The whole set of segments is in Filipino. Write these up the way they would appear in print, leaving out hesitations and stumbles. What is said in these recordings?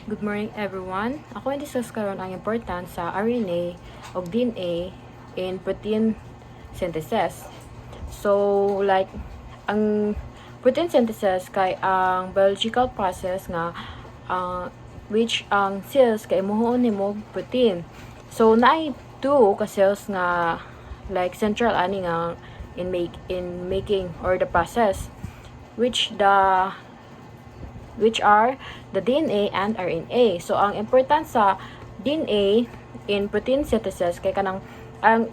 Good morning everyone. Ako i-discuss karon ang importance sa RNA o DNA in protein synthesis. So, ang protein synthesis kay ang biological process nga which ang cells kay mohuon nimo protein. So, naay two ka cells nga central ani nga in making or the process which are the DNA and RNA. So, ang importance sa DNA in protein synthesis kay kanang ang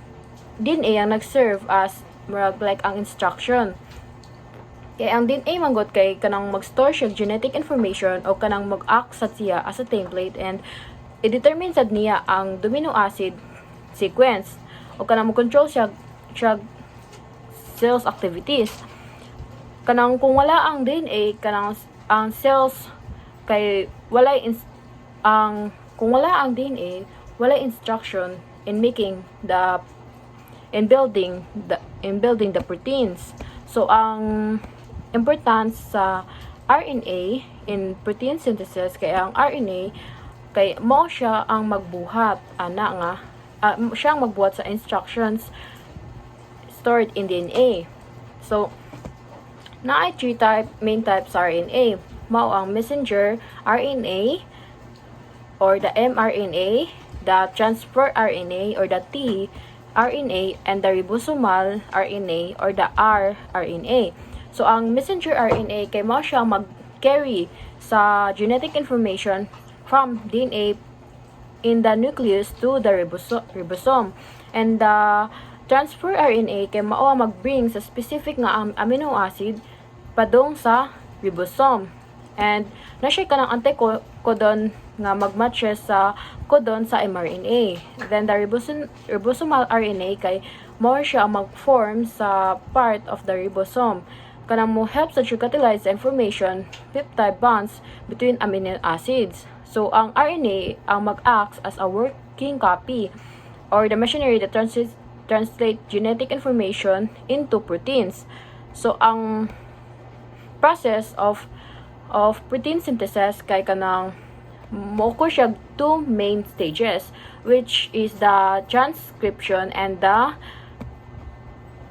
DNA ang nag-serve as ang instruction. Kay ang DNA manggot kay kanang mag-store siya genetic information o kanang mag-act sa siya as a template and i-determine sad niya ang amino acid sequence o kanang mag-control siya cells activities. Kanang kung wala ang DNA kanang ang cells kay kung wala ang DNA wala instruction in building the proteins. So ang importance sa RNA in protein synthesis kay ang RNA kay mao siya ang magbuhat siya ang magbuhat sa instructions stored in DNA. So naay three main types sa RNA. Mao ang messenger RNA or the mRNA, the transfer RNA or the tRNA, and the ribosomal RNA or the rRNA. So ang messenger RNA kay mao siya mag-carry sa genetic information from DNA in the nucleus to the ribosome. And the transfer RNA kay mao mag-bring sa specific nga amino acid padung sa ribosome. And na siya kanang anticodon nga magmatches sa codon sa mRNA. Then the ribosomal RNA kay mao siya mag-form sa part of the ribosome. Kanang mo help sa catalyze the information peptide bonds between amino acids. So ang RNA ang mag-act as a working copy or the machinery that translate genetic information into proteins. So ang process of protein synthesis kay kanang mo-occur siya two main stages which is the transcription and the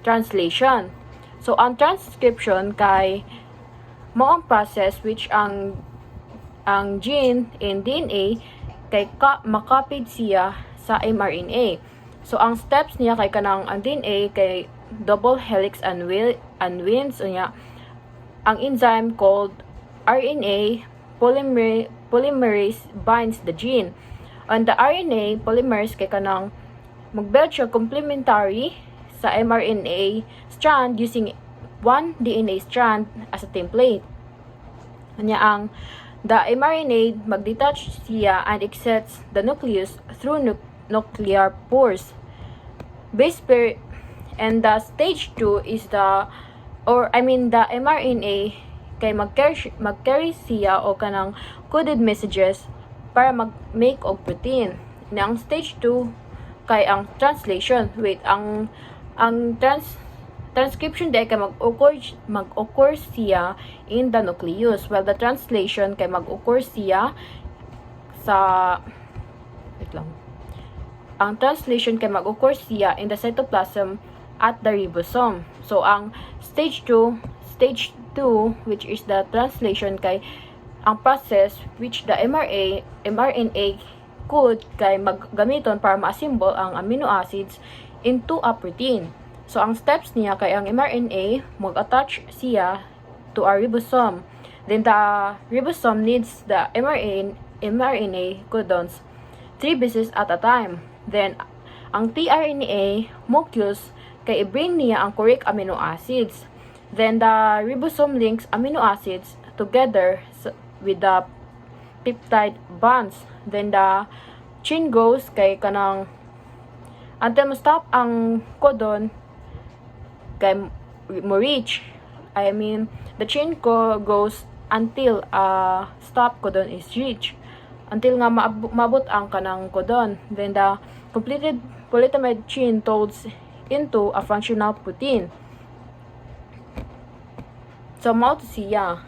translation. So ang transcription kay mao ang process which ang gene in DNA kay makapid siya sa mRNA. So ang steps niya kay kanang ang DNA kay double helix unwinds unya ang enzyme called RNA polymerase binds the gene. And the RNA polymerase kay kanang mag-build siya complementary sa mRNA strand using one DNA strand as a template. Kanya ang the mRNA mag-detach siya and exits the nucleus through nuclear pores. Base pair and the stage 2 is the mRNA kay mag-carry siya o kanang coded messages para mag-make og protein. Na ang stage 2 kay ang translation. Transcription kay mag-occur siya in the nucleus while the translation kay mag-occur siya ang translation kay mag-occur siya in the cytoplasm at the ribosome. So ang stage 2 which is the translation kay ang process which the mRNA code kay maggamiton para ma-assemble ang amino acids into a protein. So ang steps niya kay ang mRNA mag-attach siya to a ribosome. Then the ribosome needs the mRNA codons 3 bases at a time. Then ang tRNA molecules kay i-bring niya ang correct amino acids. Then the ribosome links amino acids together with the peptide bonds. Then the chain goes kay kanang until mo-stop ang codon kay mo reach. The chain goes until stop codon is reached. Until nga mabot ang kanang codon. Then the completed polypeptide chain folds into a functional protein. So mao to siya.